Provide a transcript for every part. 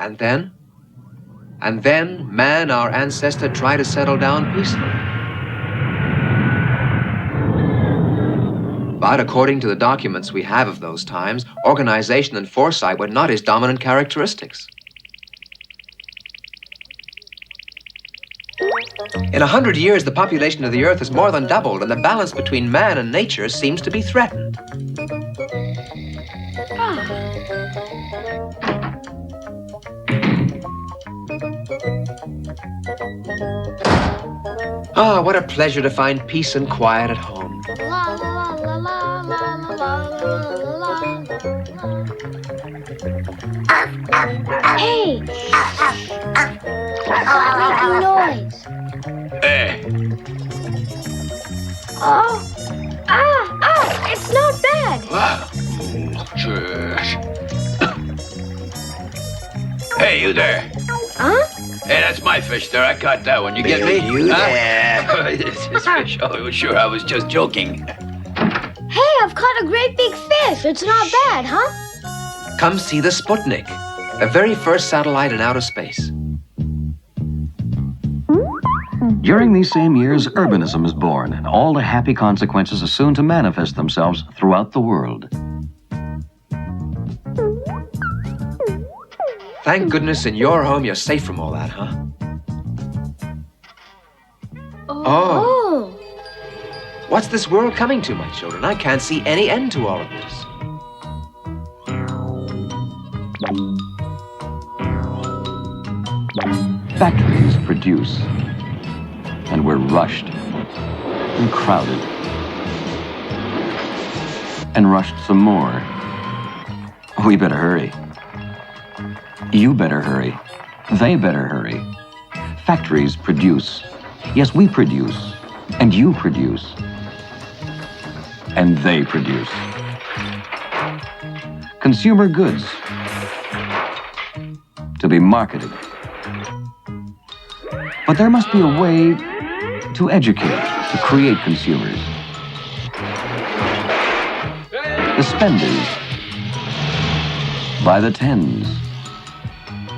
And then? And then, man, our ancestor, tried to settle down peacefully. But according to the documents we have of those times, organization and foresight were not his dominant characteristics. In 100 years, the population of the Earth has more than doubled, and the balance between man and nature seems to be threatened. Ah, what a pleasure to find peace and quiet at home. Hey! Making noise. It's not bad. Hey, you there. Huh? Hey, that's my fish there. I caught that one. You get me? You there. This fish. Oh, sure, I was just joking. Hey, I've caught a great big fish. It's not bad, huh? Come see the Sputnik, the very first satellite in outer space. During these same years, urbanism is born, and all the happy consequences are soon to manifest themselves throughout the world. Thank goodness in your home you're safe from all that, huh? Oh. What's this world coming to, my children? I can't see any end to all of this. Factories produce, and we're rushed and crowded and rushed some more. We better hurry. You better hurry. They better hurry. Factories produce. Yes, we produce. And you produce. And they produce. Consumer goods to be marketed. But there must be a way to educate, to create consumers. The spenders, by the tens,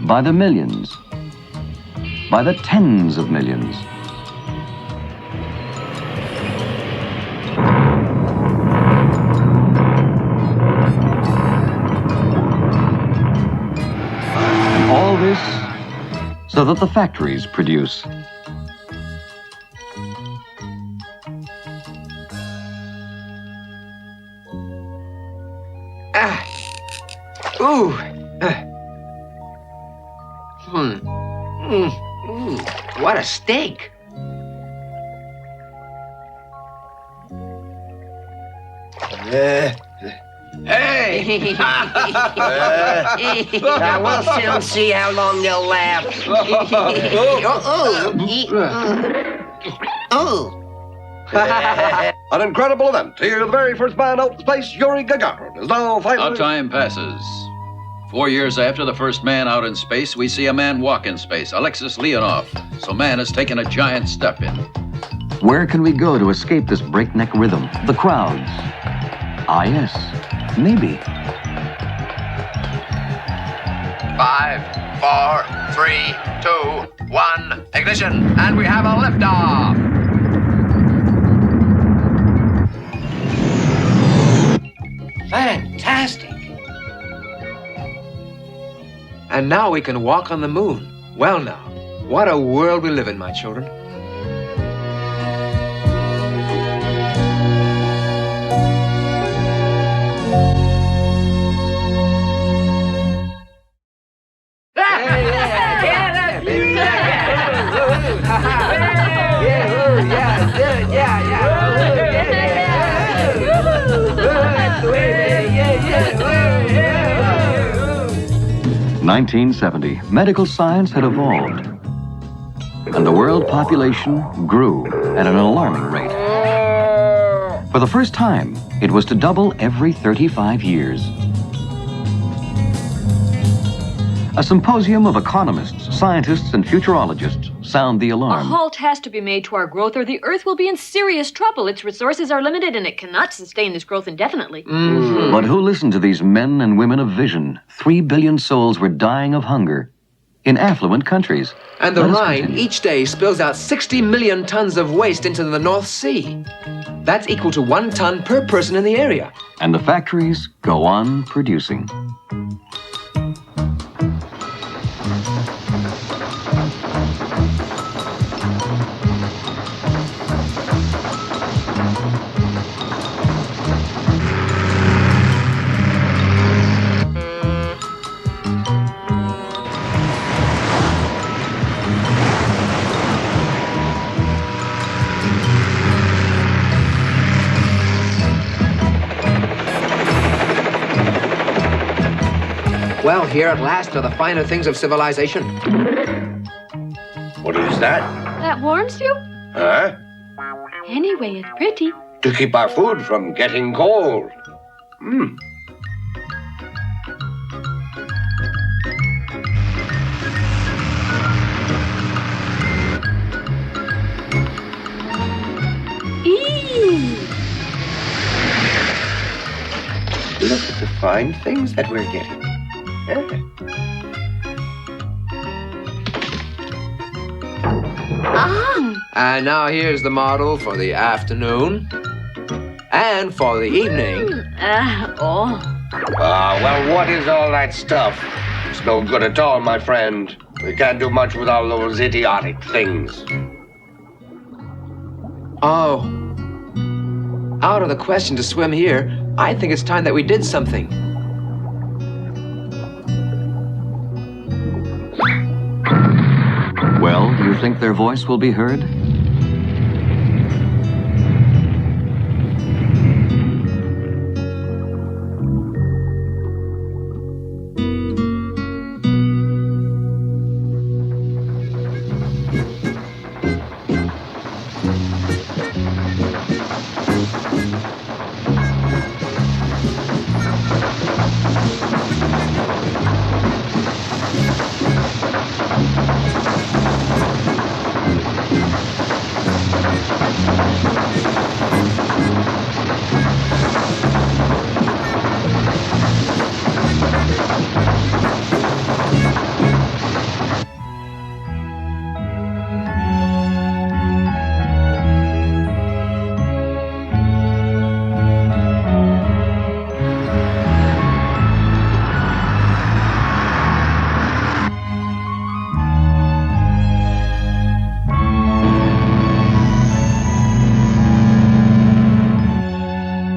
by the millions, by the tens of millions. And all this so that the factories produce. What a steak. Hey! Now we'll soon see how long they'll laugh. An incredible event. Here, the very first man out in space, Yuri Gagarin, is now finally... Now time passes. 4 years after the first man out in space, we see a man walk in space, Alexis Leonov. So man has taken a giant step in. Where can we go to escape this breakneck rhythm? The crowds. Ah, yes. Maybe. 5, 4, 3, 2, 1, ignition, and we have a liftoff. Fantastic. And now we can walk on the moon. Well now, what a world we live in, my children. In 1970, medical science had evolved, and the world population grew at an alarming rate. For the first time, it was to double every 35 years. A symposium of economists, scientists, and futurologists sound the A alarm. halt has to be made to our growth, or the Earth will be in serious trouble. Its resources are limited, and it cannot sustain this growth indefinitely. But who listened to these men and women of vision? 3 billion souls were dying of hunger in affluent countries. And the Let us Rhine continue. each day spills out 60 million tons of waste into the North Sea. That's equal to 1 ton per person in the area. And the factories go on producing. Well, here at last are the finer things of civilization. What is that? That warms you? Huh? Anyway, it's pretty. To keep our food from getting cold. Hmm. Eee! Look at the fine things that we're getting. And now here's the model for the afternoon. And for the evening. Well, what is all that stuff? It's no good at all, my friend. We can't do much with all those idiotic things. Oh. Out of the question to swim here. I think it's time that we did something. Well, do you think their voice will be heard?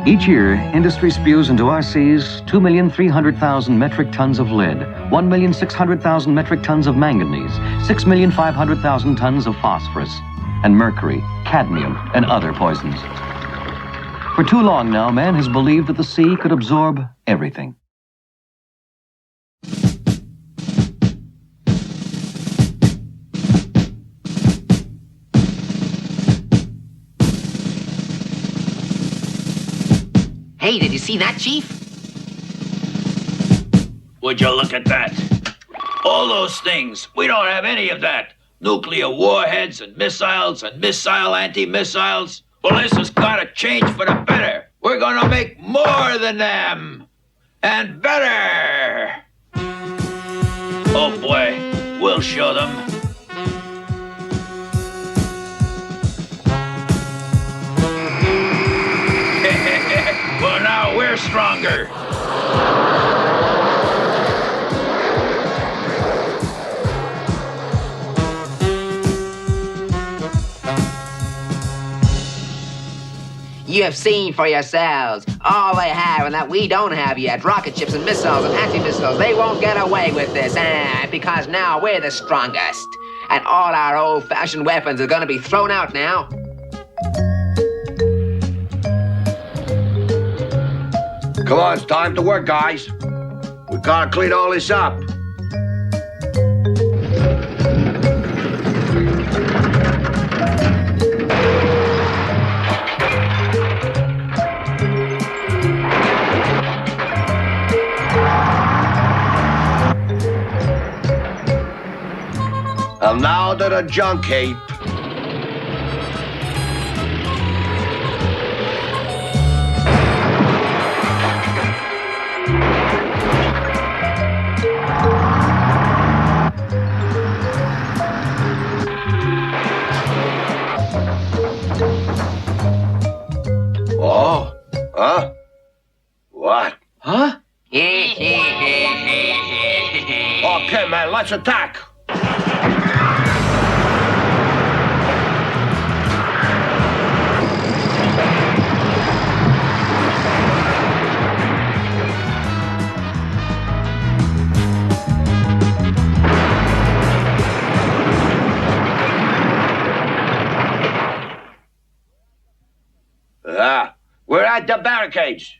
Each year, industry spews into our seas 2,300,000 metric tons of lead, 1,600,000 metric tons of manganese, 6,500,000 tons of phosphorus, and mercury, cadmium, and other poisons. For too long now, man has believed that the sea could absorb everything. Hey, did you see that, Chief? Would you look at that? All those things. We don't have any of that. Nuclear warheads and missile anti-missiles. Well, this has got to change for the better. We're going to make more than them. And better. Oh, boy. We'll show them. Well, now we're stronger. You have seen for yourselves. All they have and that we don't have yet. Rocket ships and missiles and anti-missiles. They won't get away with this. Because now we're the strongest. And all our old-fashioned weapons are going to be thrown out now. Come on, it's time to work, guys. We gotta clean all this up. to the junk heap. Oh. Huh? What? Huh? Okay, man, let's attack. We're at the barricades.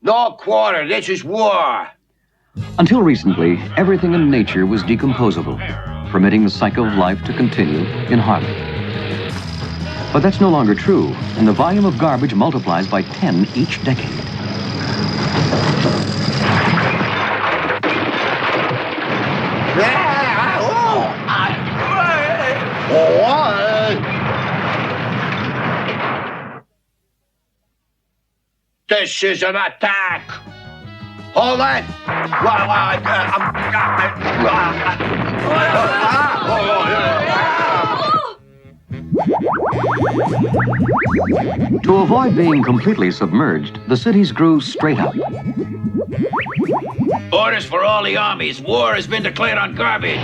No quarter, this is war. Until recently, everything in nature was decomposable, permitting the cycle of life to continue in harmony. But that's no longer true, and the volume of garbage multiplies by 10 each decade. This is an attack. Hold it. To avoid being completely submerged, the cities grew straight up. Orders for all the armies. War has been declared on garbage.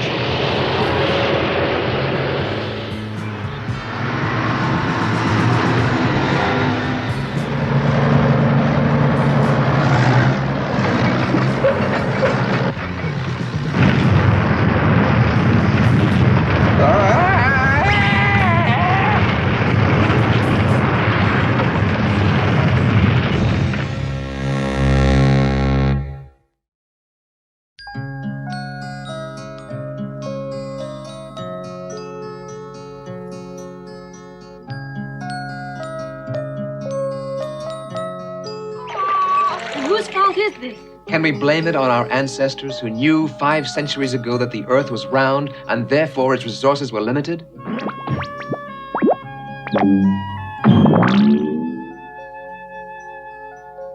Whose fault is this? Can we blame it on our ancestors who knew 5 centuries ago that the Earth was round and therefore its resources were limited?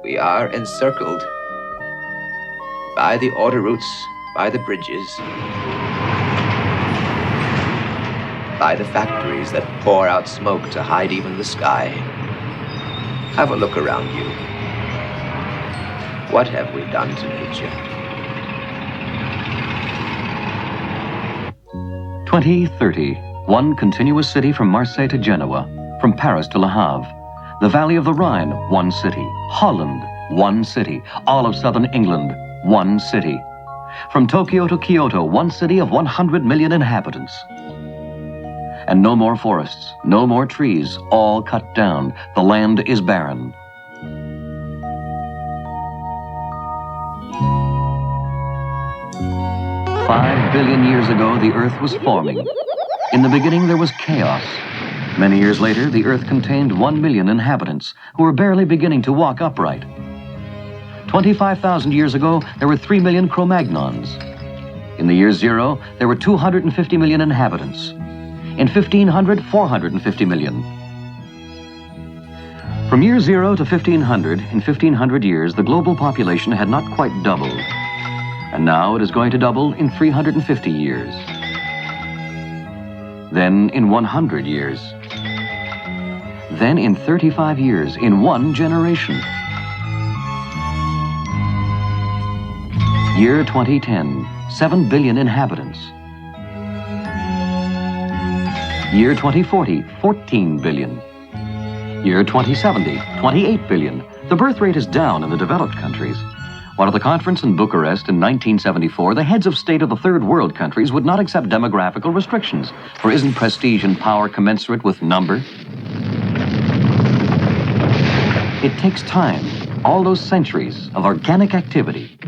We are encircled by the order routes, by the bridges, by the factories that pour out smoke to hide even the sky. Have a look around you. What have we done to nature? 2030, one continuous city from Marseille to Genoa, from Paris to Le Havre. The Valley of the Rhine, one city. Holland, one city. All of southern England, one city. From Tokyo to Kyoto, one city of 100 million inhabitants. And no more forests, no more trees, all cut down. The land is barren. $5 billion years ago, the Earth was forming. In the beginning, there was chaos. Many years later, the Earth contained 1 million inhabitants who were barely beginning to walk upright. 25,000 years ago, there were 3 million Cro-Magnons. In the year 0, there were 250 million inhabitants. In 1500, 450 million. From year 0 to 1500, in 1500 years, the global population had not quite doubled. And now it is going to double in 350 years. Then in 100 years. Then in 35 years, in 1 generation. Year 2010, 7 billion inhabitants. Year 2040, 14 billion. Year 2070, 28 billion. The birth rate is down in the developed countries. While at the conference in Bucharest in 1974, the heads of state of the third world countries would not accept demographical restrictions, for isn't prestige and power commensurate with number? It takes time, all those centuries of organic activity.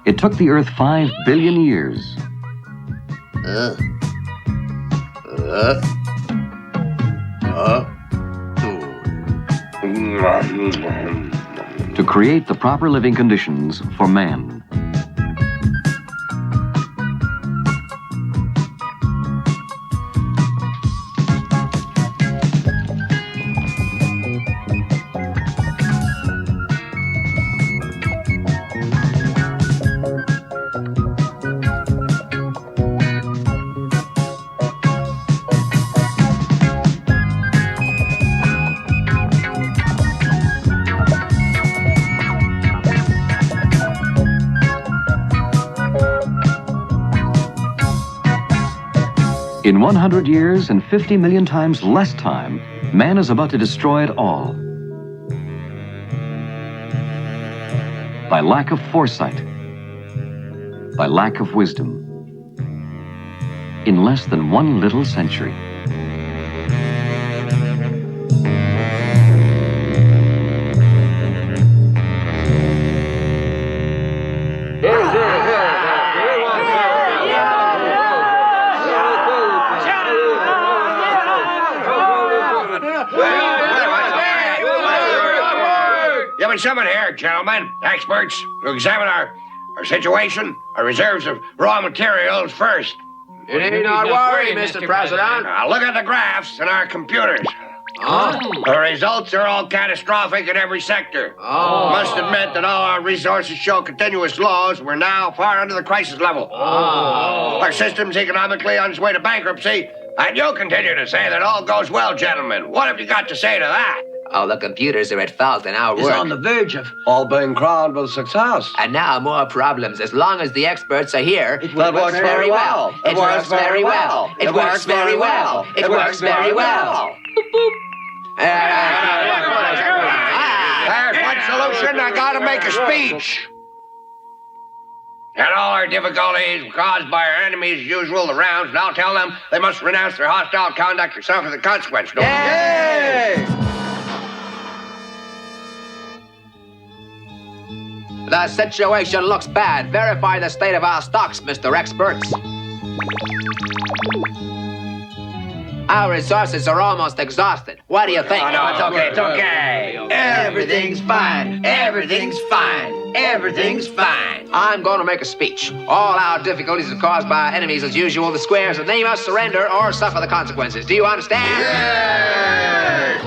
It took the Earth 5 billion years. to create the proper living conditions for man. In 100 years and 50 million times less time, man is about to destroy it all. By lack of foresight, by lack of wisdom, in less than one little century. You've been summoned here, gentlemen, experts, to examine our situation, our reserves of raw materials first. You need not worry, Mr. President. Look at the graphs in our computers. The results are all catastrophic in every sector. Must admit that all our resources show continuous lows. We're now far under the crisis level. Our system's economically on its way to bankruptcy, and you'll continue to say that all goes well, gentlemen. What have you got to say to that? Oh, the computers are at fault in our It's work. on the verge of all being crowned with success. And now more problems. As long as the experts are here, It works very well. It works very well. It works very well. It works very well. There's one solution. I gotta make a speech. And all our difficulties caused by our enemies, as usual, the rounds, and I'll tell them they must renounce their hostile conduct or suffer the consequence. Yay! The situation looks bad. Verify the state of our stocks, Mr. Experts. Our resources are almost exhausted. What do you think? Oh, no, it's okay, it's okay. Everything's fine. Everything's fine. Everything's fine. I'm going to make a speech. All our difficulties are caused by our enemies as usual, the squares, and they must surrender or suffer the consequences. Do you understand? Yes!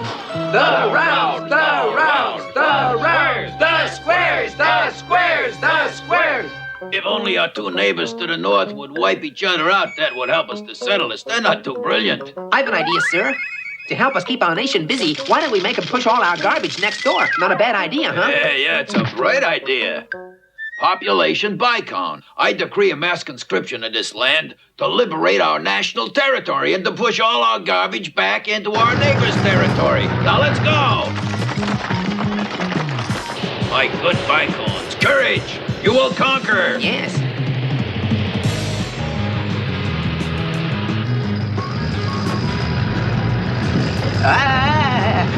The rounds, the rounds, the rounds, the squares, the squares, the squares. If only our two neighbors to the north would wipe each other out, that would help us to settle this. They're not too brilliant. I have an idea, sir. To help us keep our nation busy, why don't we make them push all our garbage next door? Not a bad idea, huh? Yeah, it's a great idea. Population Bicon. I decree a mass conscription of this land to liberate our national territory and to push all our garbage back into our neighbors' territory. Now let's go! My good Bicons, courage! You will conquer! Yes.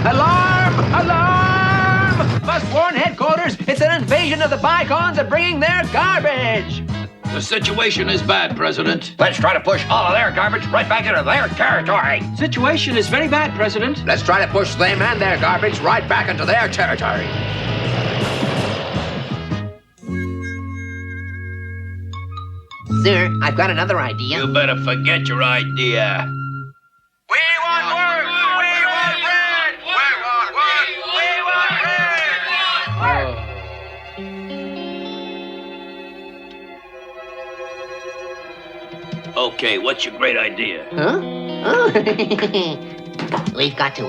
Alarm! Alarm! Must warn headquarters, it's an invasion of the Bicons are bringing their garbage! The situation is bad, President. Let's try to push all of their garbage right back into their territory. Situation is very bad, President. Let's try to push them and their garbage right back into their territory. Sir, I've got another idea. You better forget your idea. We want work! We want bread! We want work! We want bread! Okay, what's your great idea? Huh? Oh. We've got to.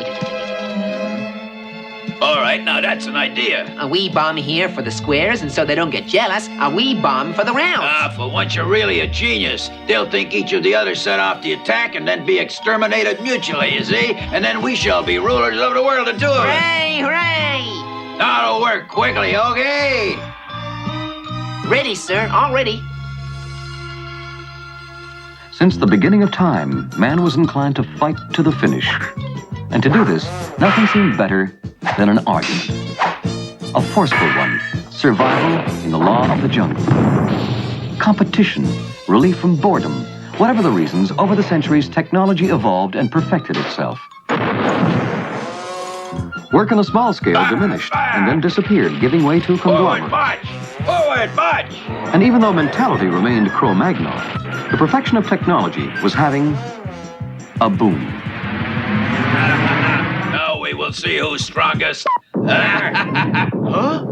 All right, now that's an idea. A wee bomb here for the squares, and so they don't get jealous. A wee bomb for the rounds. For once you're really a genius. They'll think each of the others set off the attack and then be exterminated mutually, you see? And then we shall be rulers of the world in 2 of us. Hooray! Hooray! Now to work quickly, okay? Ready, sir. All ready. Since the beginning of time, man was inclined to fight to the finish. And to do this, nothing seemed better than an argument. A forceful one, survival in the law of the jungle. Competition, relief from boredom. Whatever the reasons, over the centuries, technology evolved and perfected itself. Work on a small scale diminished and then disappeared, giving way to Forward conglomerate. march! Forward march! And even though mentality remained Cro-Magnon, the perfection of technology was having a boom. Now we will see who's strongest. Huh?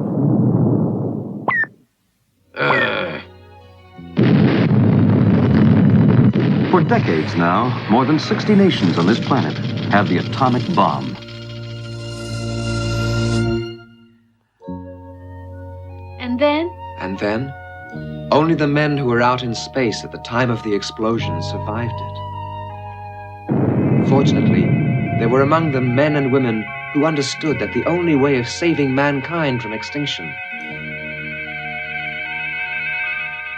For decades now, more than 60 nations on this planet have the atomic bomb. And then? And then, only the men who were out in space at the time of the explosion survived it. Fortunately, there were among them men and women who understood that the only way of saving mankind from extinction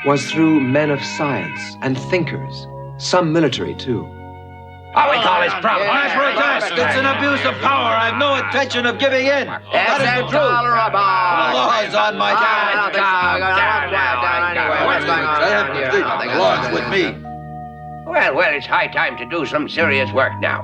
was through men of science and thinkers, some military too. Oh, we call this problem. I protest! It's an abuse of power. I have no intention of giving in. That is the truth. Intolerable. The law is on my side. The law is with me. Well, it's high time to do some serious work now.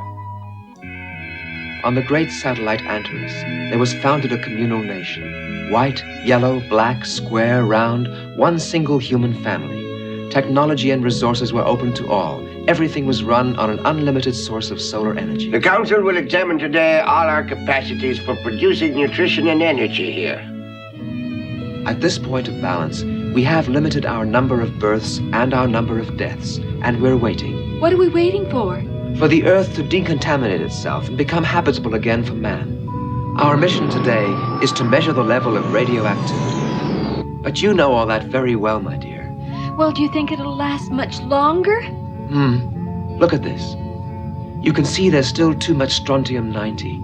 On the great satellite Antares, there was founded a communal nation. White, yellow, black, square, round, one single human family. Technology and resources were open to all. Everything was run on an unlimited source of solar energy. The Council will examine today all our capacities for producing nutrition and energy here. At this point of balance, we have limited our number of births and our number of deaths, and we're waiting. What are we waiting for? For the Earth to decontaminate itself and become habitable again for man. Our mission today is to measure the level of radioactivity. But you know all that very well, my dear. Well, do you think it'll last much longer? Look at this. You can see there's still too much strontium-90.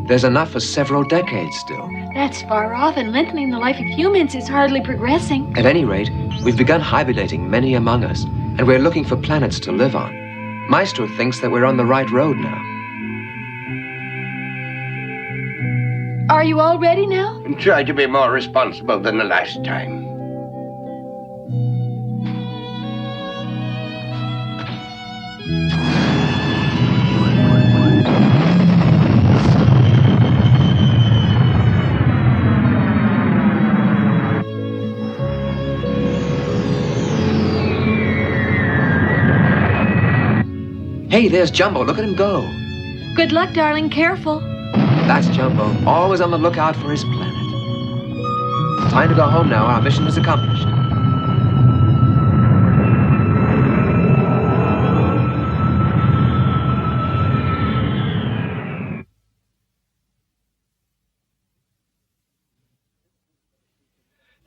There's enough for several decades still. That's far off, and lengthening the life of humans is hardly progressing. At any rate, we've begun hibernating many among us, and we're looking for planets to live on. Maestro thinks that we're on the right road now. Are you all ready now? And try to be more responsible than the last time. Hey, there's Jumbo. Look at him go. Good luck, darling. Careful. That's Jumbo, always on the lookout for his planet. Time to go home now. Our mission is accomplished.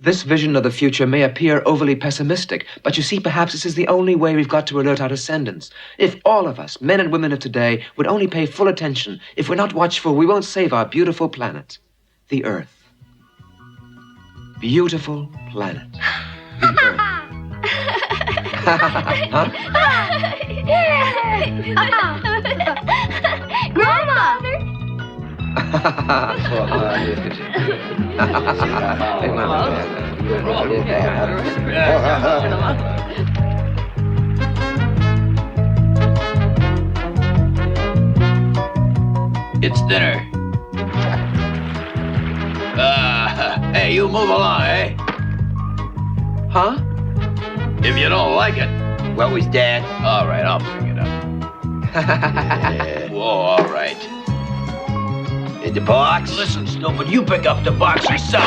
This vision of the future may appear overly pessimistic, but you see, perhaps this is the only way we've got to alert our descendants. If all of us, men and women of today, would only pay full attention, if we're not watchful, we won't save our beautiful planet, the Earth. Beautiful planet, the Earth. Huh? Grandma! It's dinner. Hey, you move along, eh? Huh? If you don't like it. What was that? All right, I'll bring it up. Whoa, all right. In the box? Listen, stupid, you pick up the box yourself.